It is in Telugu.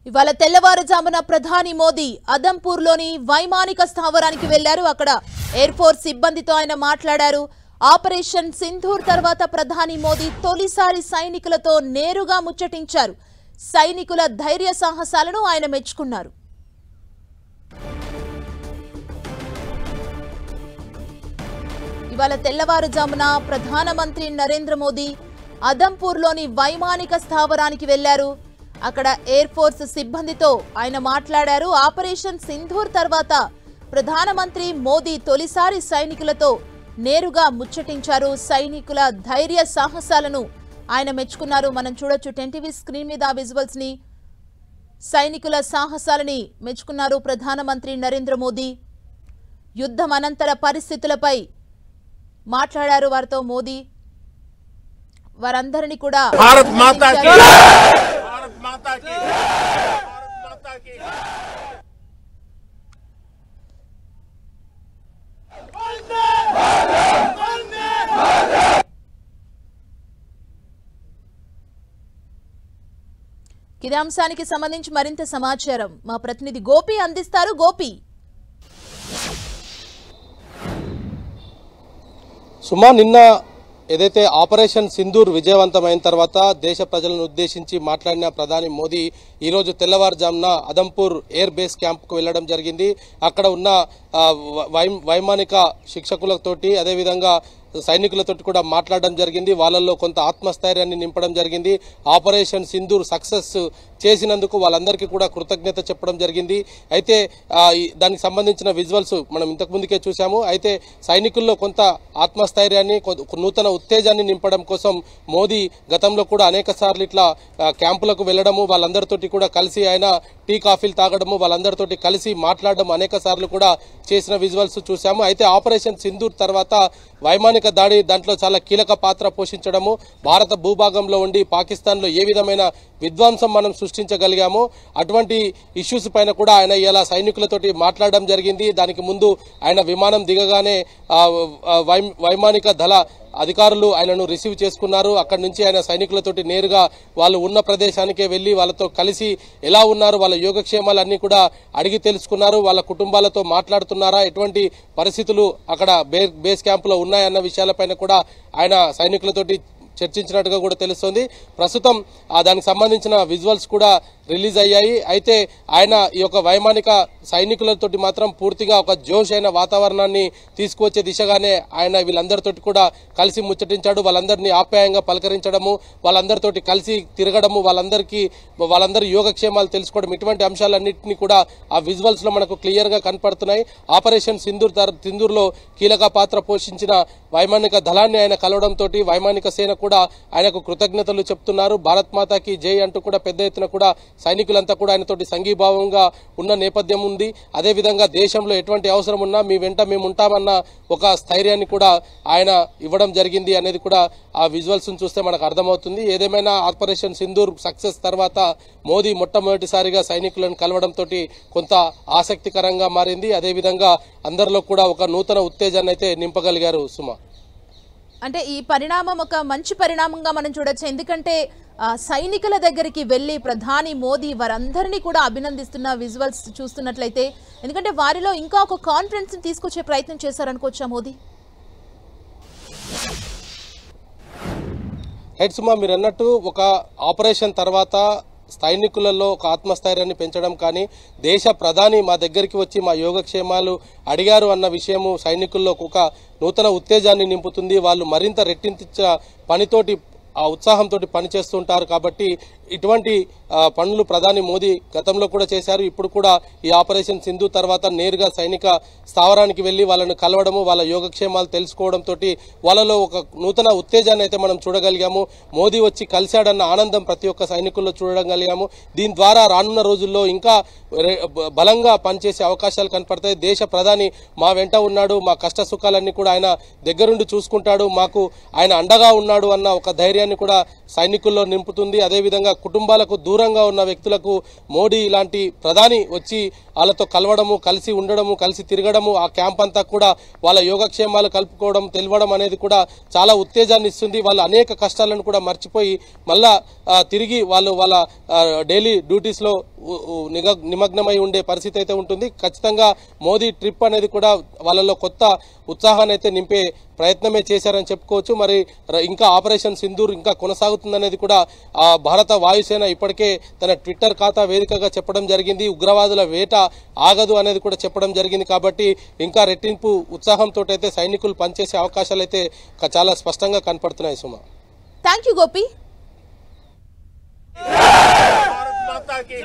ఇవాళ తెల్లవారుజామున ప్రధాని మోదీ అదంపూర్లోని వైమానిక స్థావరానికి వెళ్లారు. అక్కడ ఎయిర్ ఫోర్స్ సిబ్బందితో ఆయన మాట్లాడారు. ఆపరేషన్ సింధూర్ తర్వాత ప్రధాని మోదీ తొలిసారి సైనికులతో నేరుగా ముచ్చటించారు. సైనికుల ధైర్య సాహసాలను ఆయన మెచ్చుకున్నారు. ఇవాళ తెల్లవారుజామున ప్రధానమంత్రి నరేంద్ర మోదీ అదంపూర్లోని వైమానిక స్థావరానికి వెళ్లారు. అక్కడ ఎయిర్ ఫోర్స్ సిబ్బందితో ఆయన మాట్లాడారు. ఆపరేషన్ సింధూర్ తర్వాత ప్రధానమంత్రి మోదీ తొలిసారి సైనికులతో నేరుగా ముచ్చటించారు. సైనికుల ధైర్య సాహసాలను ఆయన మెచ్చుకున్నారు. మనం చూడొచ్చు 10 టీవీ స్క్రీన్ మీద విజువల్స్ ని. సైనికుల సాహసాలని మెచ్చుకున్నారు ప్రధానమంత్రి నరేంద్ర మోదీ. యుద్ధం అనంతర పరిస్థితులపై మాట్లాడారు వారితో మోదీ. వారందరినీ కూడా భారత్ మాతా కీ భారత్ మాతా కీ భారత్ మాతా కీ ఇదే అంశానికి సంబంధించి మరింత సమాచారం మా ప్రతినిధి గోపి అందిస్తారు. గోపి, సుమా, నిన్న ఏదైతే ఆపరేషన్ సింధూర్ విజయవంతమైన తర్వాత దేశ ప్రజలను ఉద్దేశించి మాట్లాడిన ప్రధాని మోదీ ఈరోజు తెల్లవారుజామున అదంపూర్ ఎయిర్ బేస్ క్యాంప్కు వెళ్లడం జరిగింది. అక్కడ ఉన్న వైమానిక శిక్షకులతోటి అదేవిధంగా సైనికులతో కూడా మాట్లాడడం జరిగింది. వాళ్ళల్లో కొంత ఆత్మస్థైర్యాన్ని నింపడం జరిగింది. ఆపరేషన్ సింధూర్ సక్సెస్ చేసినందుకు వాళ్ళందరికీ కూడా కృతజ్ఞత చెప్పడం జరిగింది. అయితే దానికి సంబంధించిన విజువల్స్ మనం ఇంతకు ముందుకే చూసాము. అయితే సైనికుల్లో కొంత ఆత్మస్థైర్యాన్ని, నూతన ఉత్తేజాన్ని నింపడం కోసం మోదీ గతంలో కూడా అనేక సార్లు ఇట్లా క్యాంపులకు వెళ్లడము, వాళ్ళందరితోటి కూడా కలిసి ఆయన టీ కాఫీలు తాగడము, వాళ్ళందరితోటి కలిసి మాట్లాడడం అనేక సార్లు కూడా చేసిన విజువల్స్ చూసాము. అయితే ఆపరేషన్ సింధూర్ తర్వాత వైమానిక దాడి దాంట్లో చాలా కీలక పాత్ర పోషించడము, భారత భూభాగంలో ఉండి పాకిస్తాన్లో ఏ విధమైన విధ్వంసం మనం సృష్టించగలిగామో అటువంటి ఇష్యూస్ పైన కూడా ఆయన ఇలా సైనికులతోటి మాట్లాడడం జరిగింది. దానికి ముందు ఆయన విమానం దిగగానే వైమానిక దళ అధికారులు ఆయనను రిసీవ్ చేసుకున్నారు. అక్కడి నుంచి ఆయన సైనికులతోటి నేరుగా వాళ్ళు ఉన్న ప్రదేశానికే వెళ్లి వాళ్ళతో కలిసి ఎలా ఉన్నారు, వాళ్ళ యోగక్షేమాలన్నీ కూడా అడిగి తెలుసుకున్నారు. వాళ్ళ కుటుంబాలతో మాట్లాడుతున్నారా, ఎటువంటి పరిస్థితులు అక్కడ బేస్ క్యాంపులో ఉన్నాయన్న విషయాలపైన కూడా ఆయన సైనికులతోటి చర్చించినట్టుగా కూడా తెలుస్తోంది. ప్రస్తుతం దానికి సంబంధించిన విజువల్స్ కూడా రిలీజ్ అయ్యాయి. అయితే ఆయన ఈ యొక్క వైమానిక సైనికులతోటి మాత్రం పూర్తిగా ఒక జోష్ అయిన వాతావరణాన్ని తీసుకువచ్చే దిశగానే ఆయన వీళ్ళందరితోటి కూడా కలిసి ముచ్చటించాడు. వాళ్ళందరినీ ఆప్యాయంగా పలకరించడము, వాళ్ళందరితోటి కలిసి తిరగడము, వాళ్ళందరి యోగక్షేమాలు తెలుసుకోవడం, ఇటువంటి అంశాలన్నింటినీ కూడా ఆ విజువల్స్ లో మనకు క్లియర్ గా కనపడుతున్నాయి. ఆపరేషన్ సింధూర్లో కీలక పాత్ర పోషించిన వైమానిక దళాన్ని ఆయన కలవడంతో వైమానిక సేన కూడా ఆయనకు కృతజ్ఞతలు చెప్తున్నారు. భారత్ మాతాకి జై అంటూ కూడా పెద్ద ఎత్తున కూడా సైనికులంతా కూడా ఆయనతోటి సంఘీభావంగా ఉన్న నేపథ్యం ఉంది. అదేవిధంగా దేశంలో ఎటువంటి అవసరం ఉన్నా మీ వెంట మేము ఉంటామన్న ఒక స్థైర్యాన్ని కూడా ఆయన ఇవ్వడం జరిగింది అనేది కూడా ఆ విజువల్స్ చూస్తే మనకు అర్థమవుతుంది. ఏదేమైనా ఆపరేషన్ సింధూర్ సక్సెస్ తర్వాత మోదీ మొట్టమొదటిసారిగా సైనికులను కలవడంతో కొంత ఆసక్తికరంగా మారింది. అదేవిధంగా అందరిలో కూడా ఒక నూతన ఉత్తేజాన్ని అయితే నింపగలిగారు. సుమా, అంటే ఈ పరిణామం ఒక మంచి పరిణామంగా మనం చూడొచ్చు. ఎందుకంటే సైనికుల దగ్గరికి వెళ్లి ప్రధాని మోదీ వారందరినీ కూడా అభినందిస్తున్న విజువల్స్ చూస్తున్నట్లయితే, ఎందుకంటే వారిలో ఇంకా ఒక కాన్ఫిడెన్స్ ని తీసుకొచ్చే ప్రయత్నం చేశారనుకోవచ్చా మోదీ? రైట్ సుమా, మీరు అన్నట్టు ఒక ఆపరేషన్ తర్వాత సైనికులలో ఒక ఆత్మస్థైర్యాన్ని పెంచడం కానీ, దేశ ప్రధాని మా దగ్గరికి వచ్చి మా యోగక్షేమాలు అడిగారు అన్న విషయము సైనికుల్లో ఒక నూతన ఉత్తేజాన్ని నింపుతుంది. వాళ్ళు మరింత రెట్టించ పనితోటి ఆ ఉత్సాహంతో పనిచేస్తుంటారు. కాబట్టి ఇటువంటి పనులు ప్రధాని మోదీ గతంలో కూడా చేశారు. ఇప్పుడు కూడా ఈ ఆపరేషన్ సింధు తర్వాత నేరుగా సైనిక స్థావరానికి వెళ్లి వాళ్ళను కలవడము, వాళ్ళ యోగక్షేమాలు తెలుసుకోవడంతో వాళ్ళలో ఒక నూతన ఉత్తేజాన్ని అయితే మనం చూడగలిగాము. మోదీ వచ్చి కలిశాడన్న ఆనందం ప్రతి ఒక్క సైనికుల్లో చూడగలిగాము. దీని ద్వారా రానున్న రోజుల్లో ఇంకా బలంగా పనిచేసే అవకాశాలు కనపడతాయి. దేశ ప్రధాని మా వెంట ఉన్నాడు, మా కష్ట సుఖాలన్నీ కూడా ఆయన దగ్గరుండి చూసుకుంటాడు, మాకు ఆయన అండగా ఉన్నాడు అన్న ఒక ధైర్యాన్ని కూడా సైనికుల్లో నింపుతుంది. అదేవిధంగా కుటుంబాలకు దూరంగా ఉన్న వ్యక్తులకు మోడీ ఇలాంటి ప్రధాని వచ్చి వాళ్ళతో కలవడము, కలిసి ఉండడము, కలిసి తిరగడము, ఆ క్యాంప్ అంతా కూడా వాళ్ళ యోగక్షేమాలు కలుపుకోవడం, తెలియడం అనేది కూడా చాలా ఉత్తేజాన్ని ఇస్తుంది. వాళ్ళు అనేక కష్టాలను కూడా మర్చిపోయి మళ్ళా తిరిగి వాళ్ళు వాళ్ళ డైలీ డ్యూటీస్ లో నిమగ్నమై ఉండే పరిస్థితి అయితే ఉంటుంది. ఖచ్చితంగా మోదీ ట్రిప్ అనేది కూడా వాళ్ళలో కొత్త ఉత్సాహాన్ని అయితే నింపే ప్రయత్నమే చేశారని చెప్పుకోవచ్చు. మరి ఇంకా ఆపరేషన్ సింధూర్ ఇంకా కొనసాగుతుందనేది కూడా భారత వాయుసేన ఇప్పటికే తన ట్విట్టర్ ఖాతా వేదికగా చెప్పడం జరిగింది. ఉగ్రవాదుల వేట ఆగదు అనేది కూడా చెప్పడం జరిగింది. కాబట్టి ఇంకా రెట్టింపు ఉత్సాహంతో అయితే సైనికులు పనిచేసే అవకాశాలు అయితే చాలా స్పష్టంగా కనపడుతున్నాయి. సుమా, థ్యాంక్ యూ గోపి. भारत माता की